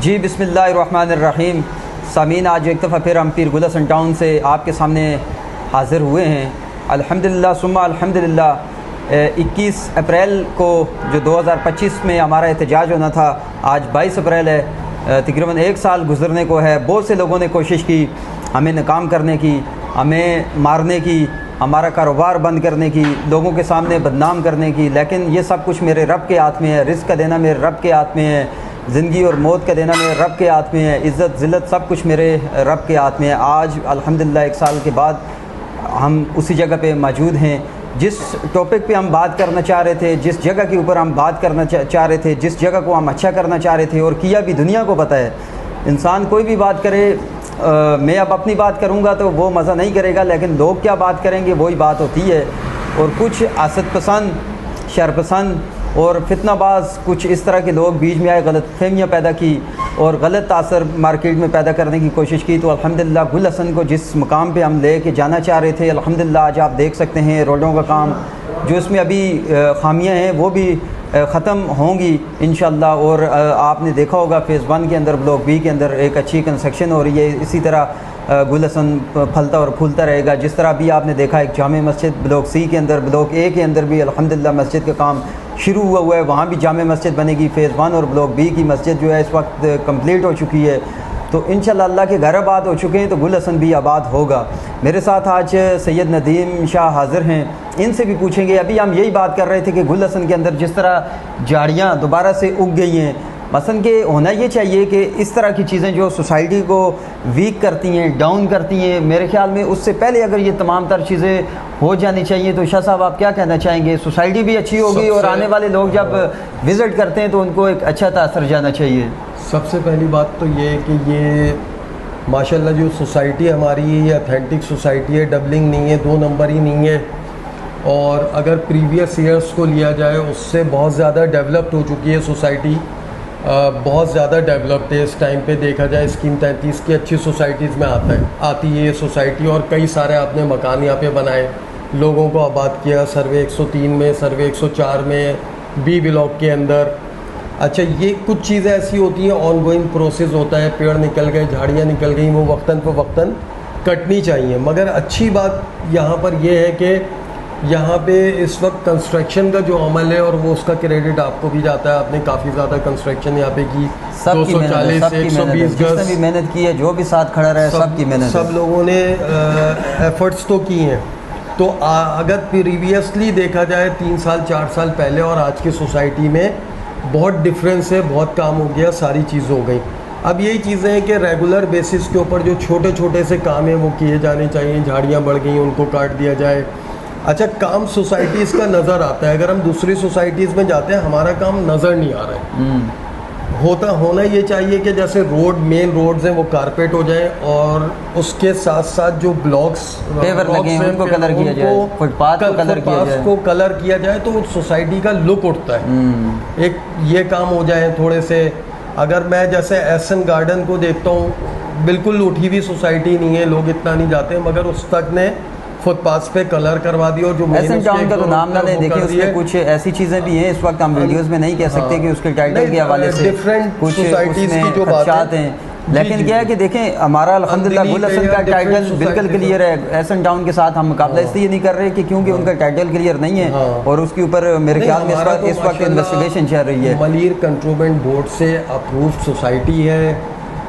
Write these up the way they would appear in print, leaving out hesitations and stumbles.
جی بسم اللہ الرحمن الرحیم. سامعین، آج ایک دفعہ پھر ہم پیر گل حسن ٹاؤن سے آپ کے سامنے حاضر ہوئے ہیں. الحمدللہ ثم الحمدللہ. 21 اپریل کو جو 2025 میں ہمارا احتجاج ہونا تھا، آج 22 اپریل ہے. تقریباً 1 سال گزرنے کو ہے. بہت سے لوگوں نے کوشش کی ہمیں ناکام کرنے کی، ہمیں مارنے کی، ہمارا کاروبار بند کرنے کی، لوگوں کے سامنے بدنام کرنے کی، لیکن یہ سب کچھ میرے رب کے ہاتھ میں ہے. رزق کا دینا میرے رب کے ہاتھ میں ہے، زندگی اور موت کا دینا میرے رب کے ہاتھ میں ہے، عزت ذلت سب کچھ میرے رب کے ہاتھ میں ہے. آج الحمدللہ 1 سال کے بعد ہم اسی جگہ پہ موجود ہیں. جس ٹاپک پہ ہم بات کرنا چاہ رہے تھے، جس جگہ کے اوپر ہم بات کرنا چاہ رہے تھے، جس جگہ کو ہم اچھا کرنا چاہ رہے تھے، اور کیا بھی دنیا کو پتہ ہے. انسان کوئی بھی بات کرے، میں اب اپنی بات کروں گا تو وہ مزہ نہیں کرے گا، لیکن لوگ کیا بات کریں گے وہی بات ہوتی ہے. اور کچھ حسد پسند، شر پسند اور فتنہ باز کچھ اس طرح کے لوگ بیچ میں آئے، غلط فہمیاں پیدا کی اور غلط تاثر مارکیٹ میں پیدا کرنے کی کوشش کی. تو الحمدللہ گل حسن کو جس مقام پہ ہم لے کے جانا چاہ رہے تھے، الحمدللہ آج آپ دیکھ سکتے ہیں روڈوں کا کام جو اس میں ابھی خامیاں ہیں وہ بھی ختم ہوں گی انشاءاللہ. اور آپ نے دیکھا ہوگا فیز 1 کے اندر، بلاک بی کے اندر ایک اچھی کنسٹرکشن ہو رہی ہے. اسی طرح گل حسن پھلتا اور پھولتا رہے گا. جس طرح ابھی آپ نے دیکھا ایک جامع مسجد بلاک سی کے اندر، بلاک اے کے اندر بھی الحمدللہ مسجد کا کام شروع ہوا ہے، وہاں بھی جامع مسجد بنے گی. فیز 1 اور بلاک بی کی مسجد جو ہے اس وقت کمپلیٹ ہو چکی ہے. تو انشاءاللہ اللہ کے گھر آباد ہو چکے ہیں تو گل حسن بھی آباد ہوگا. میرے ساتھ آج سید ندیم شاہ حاضر ہیں. ان سے بھی پوچھیں گے. ابھی ہم یہی بات کر رہے تھے کہ گل حسن کے اندر جس طرح جھاڑیاں دوبارہ سے اگ گئی ہیں، مثلا کہ ہونا یہ چاہیے کہ اس طرح کی چیزیں جو سوسائٹی کو ویک کرتی ہیں، ڈاؤن کرتی ہیں، میرے خیال میں اس سے پہلے اگر یہ تمام تر چیزیں ہو جانی چاہیے. تو شاہ صاحب آپ کیا کہنا چاہیں گے؟ سوسائٹی بھی اچھی ہوگی اور آنے والے لوگ جب وزٹ کرتے ہیں تو ان کو ایک اچھا تاثر جانا چاہیے. سب سے پہلی بات تو یہ ہے کہ یہ ماشاءاللہ جو سوسائٹی ہماری ہے یہ اتھینٹک سوسائٹی ہے، ڈبلنگ نہیں ہے، 2 نمبر ہی نہیں ہے. اور اگر پریویس ایئرس کو لیا جائے اس سے بہت زیادہ ڈیولپڈ ہو چکی ہے سوسائٹی، بہت زیادہ ڈیولپڈ ہے. اس ٹائم پہ دیکھا جائے اسکیم 33 کی اچھی سوسائٹیز میں آتی ہے یہ سوسائٹی. اور کئی سارے آپ نے مکان یہاں پہ بنائے، لوگوں کو آباد کیا. سروے 103 میں، سروے 104 میں، بی بلاک کے اندر. اچھا، یہ کچھ چیزیں ایسی ہوتی ہیں، آن گوئنگ پروسیس ہوتا ہے. پیڑ نکل گئے، جھاڑیاں نکل گئیں، وہ وقتاً فوقتاً کٹنی چاہیے. مگر اچھی بات یہاں پر یہ ہے کہ یہاں پہ اس وقت کنسٹرکشن کا جو عمل ہے، اور وہ اس کا کریڈٹ آپ کو بھی جاتا ہے. آپ نے کافی زیادہ کنسٹرکشن یہاں پہ کی، 240 120 گز، جس نے بھی محنت کی ہے، جو بھی ساتھ کھڑا رہا ہے، سب کی محنت، سب لوگوں نے ایفرٹس تو کی ہیں. تو اگر پریویسلی دیکھا جائے 3 سال 4 سال پہلے اور آج کی سوسائٹی میں بہت ڈفرینس ہے، بہت کام ہو گیا، ساری چیزیں ہو گئیں. اب یہی چیزیں ہیں کہ ریگولر بیسس کے اوپر جو چھوٹے چھوٹے سے کام ہیں وہ کیے جانے چاہیے. جھاڑیاں بڑھ گئیں، ان کو کاٹ دیا جائے. اچھا، کام سوسائٹیز کا نظر آتا ہے. اگر ہم دوسری سوسائٹیز میں جاتے ہیں ہمارا کام نظر نہیں آ رہا ہے. ہونا یہ چاہیے کہ جیسے مین روڈز ہیں وہ کارپیٹ ہو جائیں، اور اس کے ساتھ ساتھ جو بلاکس لگے ہیں ان کو کلر کیا جائے، فٹ پاتھ کو کلر کیا جائے تو سوسائٹی کا لک اٹھتا ہے. ایک یہ کام ہو جائے تھوڑے سے. اگر میں جیسے ایسن گارڈن کو دیکھتا ہوں، بالکل اٹھی ہوئی سوسائٹی نہیں ہے، لوگ اتنا نہیں جاتے، مگر اس تک نے فٹ پاتھ پہ کلر کروا دیا. اور جو ایسن ٹاؤن کا تو نام نہ لیں، دیکھیں اس میں کچھ ایسی چیزیں بھی ہیں اس وقت ہم ویڈیوز میں نہیں کہہ سکتے کہ اس کے ٹائٹل کے حوالے سے کچھ اس میں خدشات ہیں. لیکن کیا ہے کہ دیکھیں ہمارا الحمدللہ گل حسن کا ٹائٹل بالکل کلیئر ہے. ایسن ٹاؤن کے ساتھ ہم مقابلہ اس لیے نہیں کر رہے کہ کیونکہ ان کا ٹائٹل کلیئر نہیں ہے، اور اس کے اوپر میرے خیال میں اس وقت انویسٹیگیشن چل رہی ہے. ملیر کنٹونمنٹ بورڈ سے اپرووڈ سوسائٹی ہے،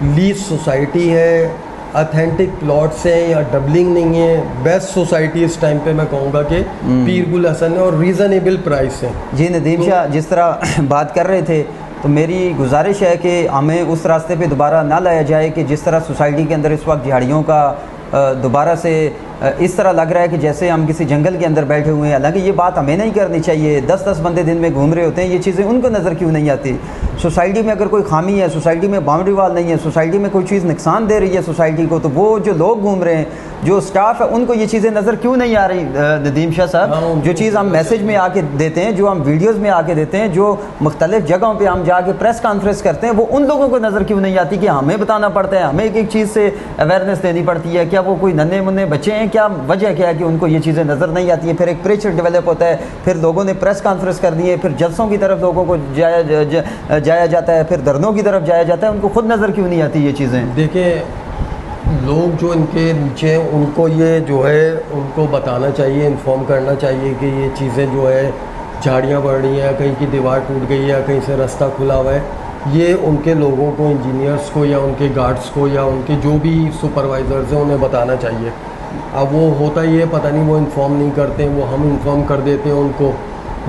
لیز سوسائٹی ہے، اتھینٹک پلاٹس ہیں، یا ڈبلنگ نہیں ہے. بیسٹ سوسائٹی اس ٹائم پہ میں کہوں گا کہ پیر گل حسن ہے، اور ریزنیبل پرائس ہے. جی ندیم شاہ، جس طرح بات کر رہے تھے تو میری گزارش ہے کہ ہمیں اس راستے پہ دوبارہ نہ لایا جائے کہ جس طرح سوسائٹی کے اندر اس وقت جھاڑیوں کا دوبارہ سے اس طرح لگ رہا ہے کہ جیسے ہم کسی جنگل کے اندر بیٹھے ہوئے ہیں. حالانکہ یہ بات ہمیں نہیں کرنی چاہیے. 10 بندے دن میں گھوم رہے ہوتے ہیں، یہ چیزیں ان کو نظر کیوں نہیں آتی؟ سوسائٹی میں اگر کوئی خامی ہے، سوسائٹی میں باؤنڈری وال نہیں ہے، سوسائٹی میں کوئی چیز نقصان دے رہی ہے سوسائٹی کو، تو وہ جو لوگ گھوم رہے ہیں، جو سٹاف ہے، ان کو یہ چیزیں نظر کیوں نہیں آ رہی؟ ندیم شاہ صاحب، جو چیز ہم میسیج میں آ کے دیتے ہیں، جو ہم ویڈیوز میں آ کے دیتے ہیں، جو مختلف جگہوں پہ ہم جا کے پریس کانفرنس کرتے ہیں، وہ ان لوگوں کو نظر کیوں نہیں آتی کہ ہمیں بتانا پڑتا ہے، ہمیں ایک ایک چیز سے اویئرنیس دینی پڑتی ہے؟ کیا وہ کوئی ننھے منھے بچے ہیں کیا وجہ کیا ہے کہ ان کو یہ چیزیں نظر نہیں آتی ہیں؟ پھر ایک پریشر ڈیولپ ہوتا ہے، پھر لوگوں نے پریس کانفرنس کر دی ہے، پھر جلسوں کی طرف لوگوں کو جایا جاتا ہے، پھر دھرنوں کی طرف جایا جاتا ہے، ان کو خود نظر کیوں نہیں آتی یہ چیزیں؟ دیکھیں لوگ جو ان کے نیچے ان کو یہ جو ہے ان کو بتانا چاہیے، انفارم کرنا چاہیے کہ یہ چیزیں جو ہے جھاڑیاں بڑھ رہی ہیں، کہیں کی دیوار ٹوٹ گئی ہے، کہیں سے رستہ کھلا ہوا ہے، یہ ان کے لوگوں کو، انجینئرس کو یا ان کے گارڈز کو یا ان کے جو بھی سپروائزرز ہیں انہیں بتانا چاہیے۔ اب وہ ہوتا ہی ہے پتہ نہیں وہ انفارم نہیں کرتے، وہ ہم انفارم کر دیتے ہیں ان کو۔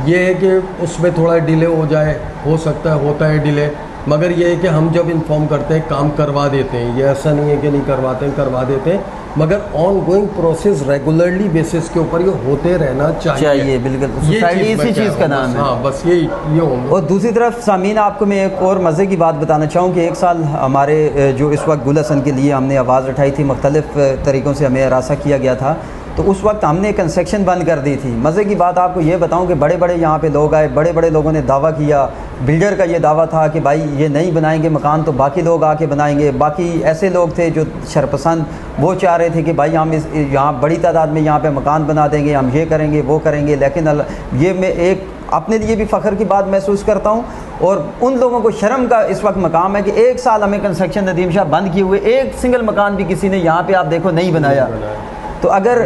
یہ ہے کہ اس میں تھوڑا ڈیلے ہو جائے، ہو سکتا ہے ہوتا ہے ڈیلے، مگر یہ ہے کہ ہم جب انفارم کرتے ہیں کام کروا دیتے ہیں، یہ ایسا نہیں ہے کہ نہیں کرواتے ہیں، کروا دیتے ہیں، مگر on going process regularly basis کے اوپر یہ ہوتے رہنا چاہیے۔ بالکل، سوسائٹی اسی چیز کا نام ہے۔ ہاں بس یہی ہوگا۔ اور دوسری طرف سامعین آپ کو میں ایک اور مزے کی بات بتانا چاہوں کہ ایک سال ہمارے جو اس وقت گل حسن کے لیے ہم نے آواز اٹھائی تھی، مختلف طریقوں سے ہمیں ہراساں کیا گیا تھا، تو اس وقت ہم نے کنسٹرکشن بند کر دی تھی۔ مزے کی بات آپ کو یہ بتاؤں کہ بڑے بڑے یہاں پہ لوگ آئے، بڑے بڑے لوگوں نے دعویٰ کیا، بلڈر کا یہ دعویٰ تھا کہ بھائی یہ نہیں بنائیں گے مکان تو باقی لوگ آ کے بنائیں گے۔ باقی ایسے لوگ تھے جو شرپسند، وہ چاہ رہے تھے کہ بھائی ہم یہاں بڑی تعداد میں یہاں پہ مکان بنا دیں گے، ہم یہ کریں گے وہ کریں گے، لیکن یہ میں ایک اپنے لیے بھی فخر کی بات محسوس کرتا ہوں، اور ان لوگوں کو شرم کا اس وقت مقام ہے کہ ایک سال ہمیں کنسٹرکشن ندیم شاہ بند کیے ہوئے ایک سنگل مکان بھی کسی نے یہاں پہ آپ دیکھو نہیں بنایا۔ تو اگر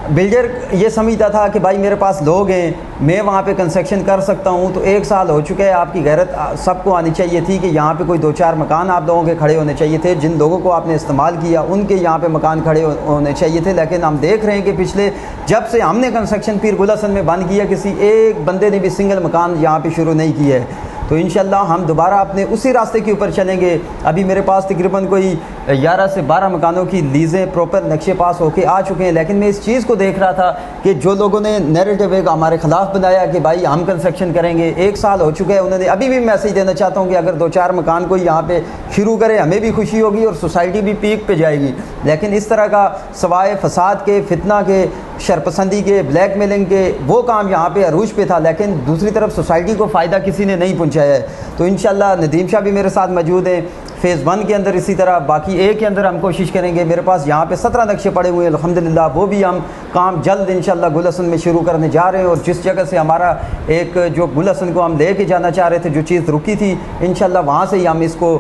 بلڈر یہ سمجھتا تھا کہ بھائی میرے پاس لوگ ہیں، میں وہاں پہ کنسٹرکشن کر سکتا ہوں، تو ایک سال ہو چکے ہیں، آپ کی غیرت سب کو آنی چاہیے تھی کہ یہاں پہ کوئی 2-4 مکان آپ لوگوں کے کھڑے ہونے چاہیے تھے، جن لوگوں کو آپ نے استعمال کیا ان کے یہاں پہ مکان کھڑے ہونے چاہیے تھے۔ لیکن ہم دیکھ رہے ہیں کہ پچھلے جب سے ہم نے کنسٹرکشن پیر گل حسن میں بند کیا، کسی ایک بندے نے بھی سنگل مکان یہاں پہ شروع نہیں کیا ہے۔ تو انشاءاللہ ہم دوبارہ اپنے اسی راستے کے اوپر چلیں گے۔ ابھی میرے پاس تقریباً کوئی 11 سے 12 مکانوں کی لیزیں پراپر نقشے پاس ہو کے آ چکے ہیں، لیکن میں اس چیز کو دیکھ رہا تھا کہ جو لوگوں نے نیریٹو ہمارے خلاف بنایا کہ بھائی ہم کنسٹرکشن کریں گے، ایک سال ہو چکے ہیں، انہوں نے ابھی بھی میسیج دینا چاہتا ہوں کہ اگر 2-4 مکان کوئی یہاں پہ شروع کرے ہمیں بھی خوشی ہوگی اور سوسائٹی بھی پیک پہ جائے گی۔ لیکن اس طرح کا سوائے فساد کے، فتنہ کے، شرپسندی کے، بلیک میلنگ کے، وہ کام یہاں پہ عروج پہ تھا، لیکن دوسری طرف سوسائٹی کو فائدہ کسی نے نہیں پہنچایا ہے۔ تو انشاءاللہ ندیم شاہ بھی میرے ساتھ موجود ہیں فیز 1 کے اندر، اسی طرح باقی A کے اندر ہم کوشش کریں گے۔ میرے پاس یہاں پہ 17 نقشے پڑے ہوئے ہیں الحمدللہ، وہ بھی ہم کام جلد انشاءاللہ گل حسن میں شروع کرنے جا رہے ہیں، اور جس جگہ سے ہمارا ایک جو گل حسن کو ہم لے کے جانا چاہ رہے تھے، جو چیز رکی تھی انشاءاللہ وہاں سے ہی ہم اس کو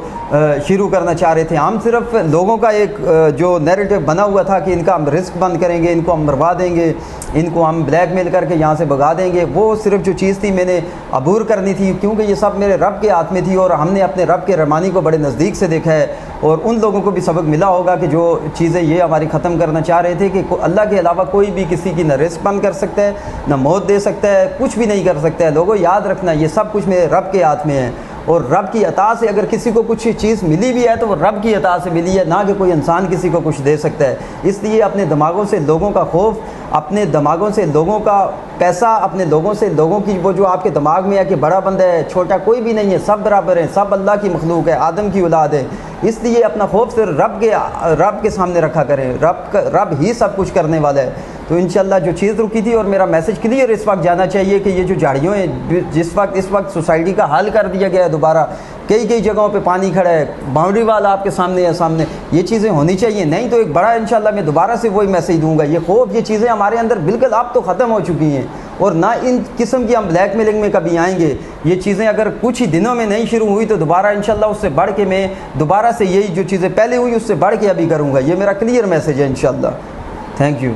شروع کرنا چاہ رہے تھے۔ ہم صرف لوگوں کا ایک جو نیریٹو بنا ہوا تھا کہ ان کا ہم رزق بند کریں گے، ان کو ہم مروا دیں گے، ان کو ہم بلیک میل کر کے یہاں سے بھگا دیں گے، وہ صرف جو چیز تھی میں نے عبور کرنی تھی، کیونکہ یہ سب میرے رب کے ہاتھ میں تھی، اور ہم نے اپنے رب کے رحمانی کو بڑے نزدیک سے دیکھا ہے، اور ان لوگوں کو بھی سبق ملا ہوگا کہ جو چیزیں یہ ہماری ختم کرنا چاہ رہے تھے کہ اللہ کے علاوہ کوئی بھی کسی کی نہ رزق بند کر سکتا ہے، نہ موت دے سکتا ہے، کچھ بھی نہیں کر سکتا ہے۔ لوگوں یاد رکھنا یہ سب کچھ میرے رب کے ہاتھ میں ہے، اور رب کی عطا سے اگر کسی کو کچھ چیز ملی بھی ہے تو وہ رب کی عطا سے ملی ہے، نہ کہ کوئی انسان کسی کو کچھ دے سکتا ہے۔ اس لیے اپنے دماغوں سے لوگوں کا خوف، اپنے دماغوں سے لوگوں کا پیسہ، اپنے لوگوں سے لوگوں کی وہ جو آپ کے دماغ میں ہے کہ بڑا بندہ ہے چھوٹا کوئی بھی نہیں ہے، سب برابر ہیں، سب اللہ کی مخلوق ہے، آدم کی اولاد ہے، اس لیے اپنا خوف صرف رب کے سامنے رکھا کریں، رب ہی سب کچھ کرنے والا ہے۔ تو انشاءاللہ جو چیز رکی تھی، اور میرا میسج کلیئر اس وقت جانا چاہیے کہ یہ جو جھاڑیوں ہیں اس وقت سوسائٹی کا حل کر دیا گیا ہے دوبارہ، کئی جگہوں پہ پانی کھڑا ہے، باؤنڈری وال آپ کے سامنے ہے، سامنے یہ چیزیں ہونی چاہیے، نہیں تو ایک بڑا انشاءاللہ میں دوبارہ سے وہی میسج دوں گا، یہ خوف، یہ چیزیں ہمارے اندر بالکل اب تو ختم ہو چکی ہیں، اور نہ ان قسم کی ہم بلیک میلنگ میں کبھی آئیں گے۔ یہ چیزیں اگر کچھ ہی دنوں میں نہیں شروع ہوئی تو دوبارہ انشاءاللہ اس سے بڑھ کے میں دوبارہ سے یہی جو چیزیں پہلے ہوئی اس سے بڑھ کے ابھی کروں گا، یہ میرا کلیئر میسج ہے انشاءاللہ۔ Thank you.